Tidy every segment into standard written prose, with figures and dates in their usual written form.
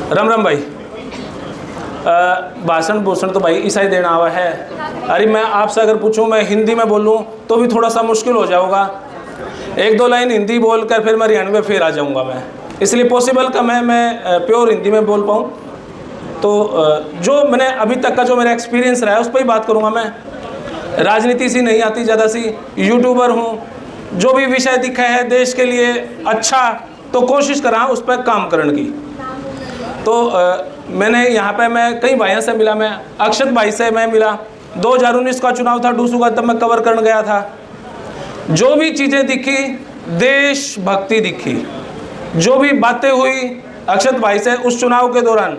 राम राम भाई। भाषण भूषण तो भाई ईसाई देना हुआ है। अरे मैं आपसे अगर पूछूं मैं हिंदी में बोलूं तो भी थोड़ा सा मुश्किल हो जाऊंगा। एक दो लाइन हिंदी बोल कर फिर मैं 93 फिर आ जाऊंगा मैं, इसलिए पॉसिबल कम है मैं प्योर हिंदी में बोल पाऊँ। तो जो मैंने अभी तक का जो मेरा एक्सपीरियंस रहा है उस पर ही बात करूँगा मैं। राजनीति सी नहीं आती ज़्यादा सी, यूट्यूबर हूँ। जो भी विषय दिखा है देश के लिए अच्छा तो कोशिश करा उस पर काम करने की। तो मैंने यहाँ पे मैं कई भाइयों से मिला, मैं अक्षत भाई से मैं मिला। 2019 का चुनाव था डूसू का, तब मैं कवर करने गया था। जो भी चीज़ें दिखी देशभक्ति दिखी, जो भी बातें हुई अक्षत भाई से उस चुनाव के दौरान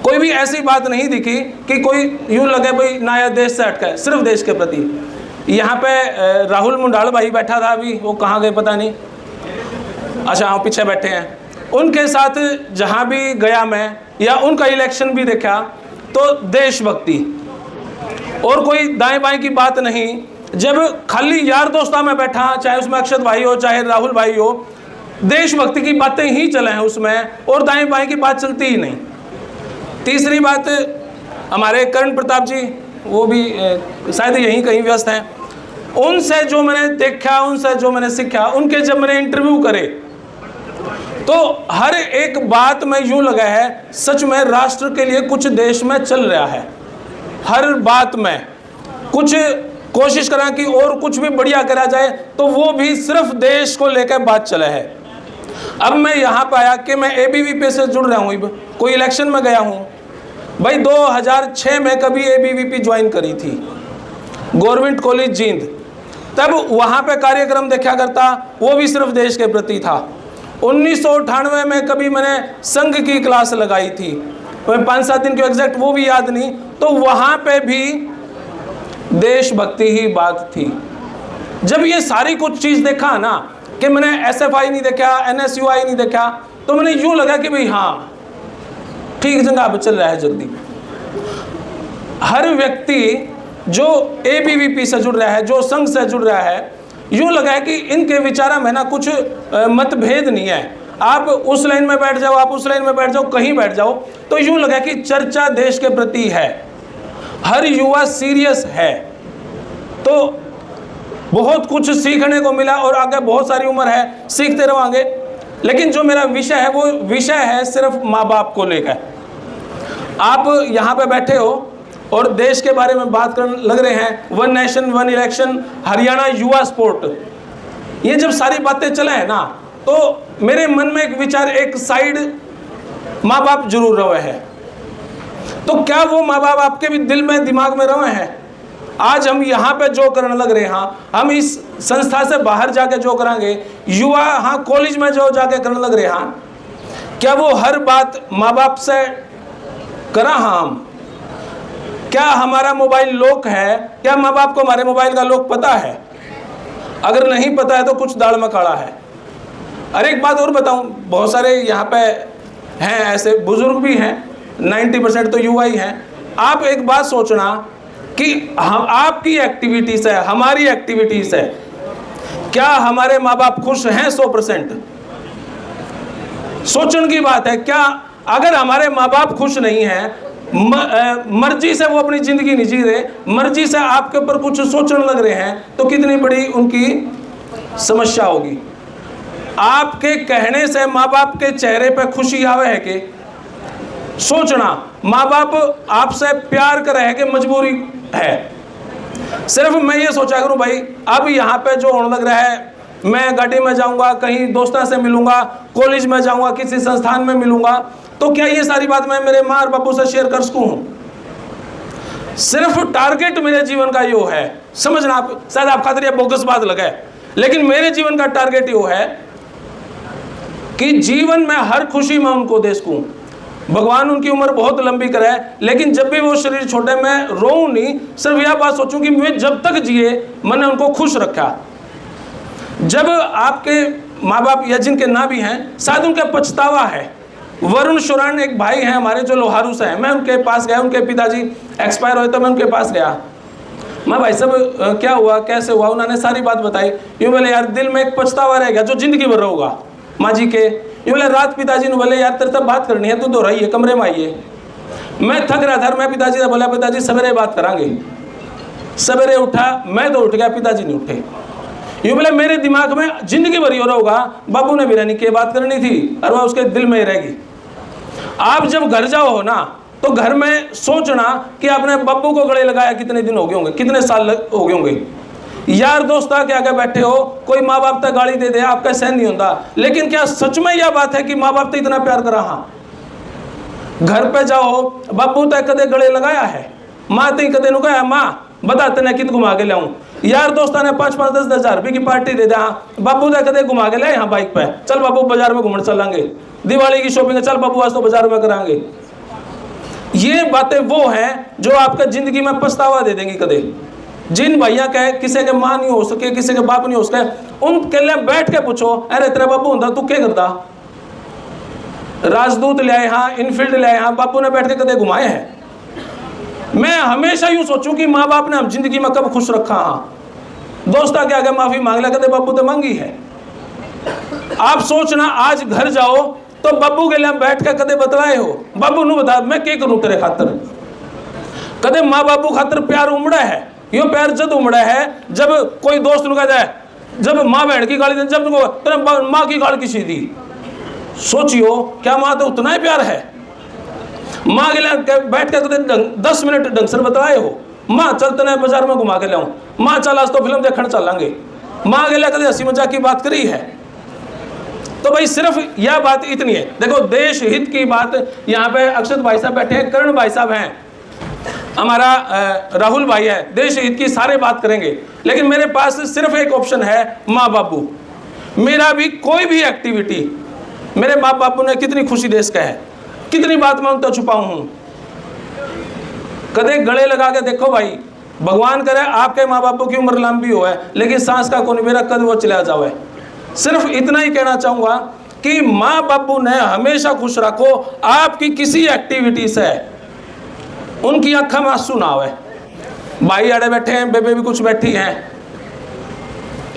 कोई भी ऐसी बात नहीं दिखी कि कोई यूँ लगे भाई नया देश से हटका है, सिर्फ देश के प्रति। यहाँ पे राहुल मुंडाल भाई बैठा था, अभी वो कहाँ गए पता नहीं। अच्छा हाँ पीछे बैठे हैं। उनके साथ जहाँ भी गया मैं या उनका इलेक्शन भी देखा तो देशभक्ति और कोई दाएं बाएं की बात नहीं। जब खाली यार दोस्ता में बैठा, चाहे उसमें अक्षत भाई हो चाहे राहुल भाई हो, देशभक्ति की बातें ही चले हैं उसमें और दाएं बाएं की बात चलती ही नहीं। तीसरी बात, हमारे करण प्रताप जी वो भी शायद यहीं कहीं व्यस्त हैं। उनसे जो मैंने देखा, उनसे जो मैंने सीखा, उनके जब मैंने इंटरव्यू करे तो हर एक बात में यूं लगा है सच में राष्ट्र के लिए कुछ देश में चल रहा है। हर बात में कुछ कोशिश करा कि और कुछ भी बढ़िया करा जाए, तो वो भी सिर्फ देश को लेकर बात चला है। अब मैं यहाँ पर आया कि मैं एबीवीपी से जुड़ रहा हूँ, कोई इलेक्शन में गया हूँ भाई। 2006 में कभी एबीवीपी ज्वाइन करी थी, गवर्नमेंट कॉलेज जींद। तब वहाँ पे कार्यक्रम देखा करता, वो भी सिर्फ देश के प्रति था। 1998 में कभी मैंने संघ की क्लास लगाई थी, 5-7 दिन की एग्जैक्ट वो भी याद नहीं, तो वहाँ पे भी देशभक्ति ही बात थी। जब ये सारी कुछ चीज़ देखा ना कि मैंने एसएफआई नहीं देखा, एनएसयूआई नहीं देखा, तो मैंने यूँ लगा कि भाई हाँ ठीक जगह पे चल रहा है जल्दी। हर व्यक्ति जो एबीवीपी से जुड़ रहा है, जो संघ से जुड़ रहा है, यूँ लगा है कि इनके विचारों में ना कुछ मतभेद नहीं है। आप उस लाइन में बैठ जाओ, आप उस लाइन में बैठ जाओ, कहीं बैठ जाओ, तो यूँ लगा कि चर्चा देश के प्रति है, हर युवा सीरियस है। तो बहुत कुछ सीखने को मिला और आगे बहुत सारी उम्र है, सीखते रहोगे। लेकिन जो मेरा विषय है वो विषय है सिर्फ माँ बाप को लेकर। आप यहाँ पे बैठे हो और देश के बारे में बात करने लग रहे हैं, 1 नेशन 1 इलेक्शन, हरियाणा युवा स्पोर्ट, ये जब सारी बातें चले हैं ना, तो मेरे मन में एक विचार, एक साइड माँ बाप जरूर रहे हैं। तो क्या वो माँ बाप आपके भी दिल में दिमाग में रहे हैं? आज हम यहाँ पे जो करने लग रहे हैं, हम इस संस्था से बाहर जाके जो करेंगे, युवा हाँ कॉलेज में जो जाके करने लग रहे हैं, क्या वो हर बात माँ बाप से करा? हम क्या हमारा मोबाइल लॉक है? क्या माँ बाप को हमारे मोबाइल का लॉक पता है? अगर नहीं पता है तो कुछ दाल में काढ़ा है। अरे एक बात और बताऊं, बहुत सारे यहाँ पे हैं ऐसे बुजुर्ग भी हैं, 90% तो युवा ही हैं। आप एक बात सोचना कि हम आपकी एक्टिविटी से, हमारी एक्टिविटी से क्या हमारे माँ बाप खुश हैं 100%? सोचने की बात है। क्या अगर हमारे माँ बाप खुश नहीं हैं, मर्जी से वो अपनी जिंदगी नहीं जी रहे, मर्जी से आपके ऊपर कुछ सोचने लग रहे हैं, तो कितनी बड़ी उनकी समस्या होगी। आपके कहने से माँ बाप के चेहरे पे खुशी आवे है कि सोचना, माँ बाप आपसे प्यार कर रहे हैं कि मजबूरी है। सिर्फ मैं ये सोचा करूं भाई, अब यहाँ पे जो होने लग रहा है, मैं गाड़ी में जाऊंगा, कहीं दोस्तों से मिलूंगा, कॉलेज में जाऊंगा, किसी संस्थान में मिलूंगा, तो क्या ये सारी बात मैं मेरे माँ और बापू से शेयर कर सकूं? सिर्फ टारगेट मेरे जीवन का यो है, समझना। आप शायद आप खातिर बोगस बात लगे, लेकिन मेरे जीवन का टारगेट यो है कि जीवन में हर खुशी में उनको दे सकूं। भगवान उनकी उम्र बहुत लंबी करे, लेकिन जब भी वो शरीर छोटे, मैं रोऊं नहीं, सिर्फ यह बात सोचूं कि मैं जब तक जिए मैंने उनको खुश रखा। जब आपके माँ बाप या जिनके ना भी हैं, शायद उनका पछतावा है। वरुण शुरान एक भाई हैं हमारे जो लोहारू से हैं, मैं उनके पास गया, उनके पिताजी एक्सपायर हुए तो मैं उनके पास गया। मैं भाई साहब क्या हुआ, कैसे हुआ, उन्होंने सारी बात बताई। यूँ बोले यार दिल में एक पछतावा रहेगा जो जिंदगी भर होगा। माँ जी के ये बोले रात पिताजी ने बोले यार तेरे तब बात करनी है, तू तो रही है कमरे में आइए। मैं थक रहा था, मैं पिताजी से बोला पिताजी सवेरे बात करांगे। सवेरे उठा, मैं तो उठ गया, पिताजी नहीं उठे। यूँ बोले मेरे दिमाग में जिंदगी भर हो रहा होगा बाबू ने बिरयानी की बात करनी थी और वह उसके दिल में ही रहेगी। आप जब घर जाओ हो ना तो घर में सोचना कि आपने बब्बू को गले लगाया कितने दिन हो गए होंगे, कितने साल हो गए होंगे। यार दोस्त आके आगे बैठे हो, कोई माँ बाप तक गाली दे दे, आपका सहन नहीं होता। लेकिन क्या सच में यह बात है कि माँ बाप तो इतना प्यार करा? हाँ, घर पे जाओ, बब्बू तक कदे गले लगाया है, माँ तक कदे नु कहा माँ बता तेने कित घुमा के लाऊं। यार दोस्ता ने 5-5, 10-10 हज़ार रुपये की पार्टी दे दिया, बाबू तक कदे घुमा के लाए यहाँ बाइक पे, चल बाबू बाजार में घूमने चलेंगे, दिवाली की शॉपिंग, चल बाबू आज तो बाजार में कराएंगे। ये बातें वो हैं जो आपका जिंदगी में पछतावा दे देंगी कदे। जिन भैया के किसी के माँ नहीं हो सके, किसी के बाप नहीं हो सके, उनके लिए बैठ के पूछो अरे तेरा बाबू होता तू क्या करता? राजदूत ले आए हाँ, इनफील्ड ले आए हाँ, बापू ने बैठ के कदे घुमाए हैं? मैं हमेशा यूं सोचूं कि माँ बाप ने हम जिंदगी में कब खुश रखा। हाँ, दोस्ता के आगे माफी मांग लिया, कदे बाबू तो मांगी है? आप सोचना आज घर जाओ तो बाबू के लिए बैठ के कदे बतलाए हो बाबू नु बता मैं क्या करूं तेरे खातर? कदे माँ बाबू खातर प्यार उमड़ा है? यो प्यार जब उमड़ा है जब कोई दोस्त नु कहता है, जब माँ बहन की गाली, जब तेरे माँ की गाली किसी दी, सोचियो क्या माँ तो उतना ही प्यार है? माँ के लिए बैठ के 10 मिनट ढंग से बतलाए हो, माँ चल तने बाजार में घुमा के लाऊं, माँ चल आज तो फिल्म देखने चलेंगे, माँ के लिए कभी हंसी मजाक की बात करी है? तो भाई सिर्फ यह बात इतनी है। देखो देश हित की बात, यहाँ पे अक्षत भाई साहब बैठे हैं, करण भाई साहब हैं, हमारा राहुल भाई है, देश हित की सारे बात करेंगे। लेकिन मेरे पास सिर्फ एक ऑप्शन है, माँ बाबू। मेरा भी कोई भी एक्टिविटी मेरे माँ बापू ने कितनी खुशी दे सका है, कितनी बात मैं उनका छुपाऊं हूं। कदे गले लगा के देखो भाई, भगवान करे आपके माँ बापू की उम्र लंबी हो है लेकिन सांस का कोई मेरा कद वो चला जावे। सिर्फ इतना ही कहना चाहूंगा कि माँ बापू ने हमेशा खुश रखो, आपकी किसी एक्टिविटी से उनकी आंखों में आंसू ना आवे। भाई आड़े बैठे हैं, बेबे भी कुछ बैठी हैं,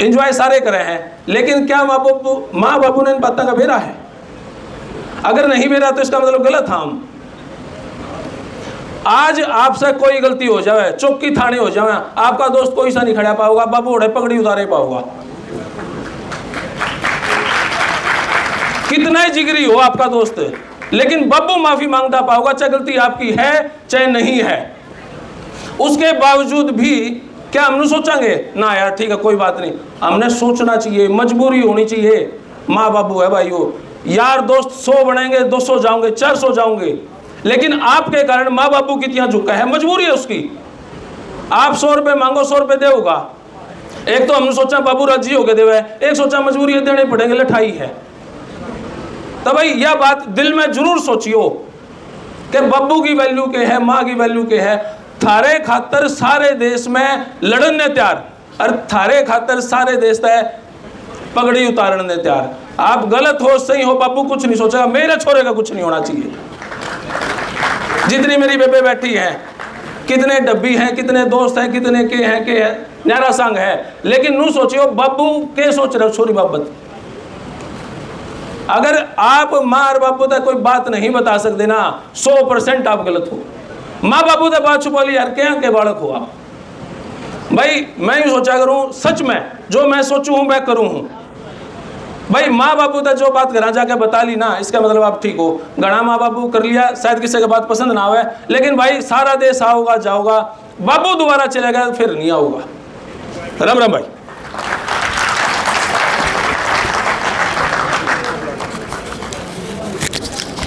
एंजॉय सारे करे हैं, लेकिन क्या माँ बापू ने इन बातों का बेरा है? अगर नहीं बेरा तो इसका मतलब गलत। हम आज आपसे कोई गलती हो जाए, चौकी थाने हो जाए, आपका दोस्त कोई सा नहीं खड़ा पाओगा, बाबू उड़े पगड़ी उतारे पाओगा। कितना ही जिगरी हो आपका दोस्त, लेकिन बब्बू माफी मांगता पाओगा, चाहे गलती आपकी है चाहे नहीं है। उसके बावजूद भी क्या हमने सोचेंगे ना यार ठीक है कोई बात नहीं? हमने सोचना चाहिए, मजबूरी होनी चाहिए। माँ बाबू है भाइयों, यार दोस्त 100 बनेंगे, 200 जाओगे, 400 जाओगे, लेकिन आपके कारण माँ बापू की यहाँ झुका है, मजबूरी है उसकी। आप 100 रुपये मांगो, 100 रुपये देगा। एक तो हमने सोचा बाबू राजी हो गए देवे, एक सोचा मजबूरी है देने पड़ेंगे, लठाई है। तो भाई यह बात दिल में जरूर सोचियो कि बब्बू की वैल्यू के है, माँ की वैल्यू के है। थारे खातर सारे देश में लड़न ने तैयार, और थारे खातर सारे देश है पगड़ी उतारने ने तैयार। आप गलत हो सही हो, बाबू कुछ नहीं सोचेगा, मेरे छोरे का कुछ नहीं होना चाहिए। जितनी मेरी बेबे बैठी है, कितने डब्बी हैं, कितने दोस्त हैं, कितने के हैं, न्यारा संग है, लेकिन नू सोचियो बाबू के सोच रहे छोरी बाबत। अगर आप माँ और बाबू तक कोई बात नहीं बता सकते ना, 100% आप गलत हो। माँ बाबू तक बात छुपा ली यार, क्या के बालक हो आप? भाई मैं यूँ सोचा करूँ, सच में जो मैं सोचूँ हूँ मैं करूँ हूँ। भाई माँ बापू तक जो बात घर जाके बता ली ना, इसका मतलब आप ठीक हो। गणा माँ बापू कर लिया, शायद किसी की बात पसंद ना आवे, लेकिन भाई सारा देश आओगा जाओगा, बाबू दोबारा चलेगा फिर नहीं आओगा। राम राम भाई।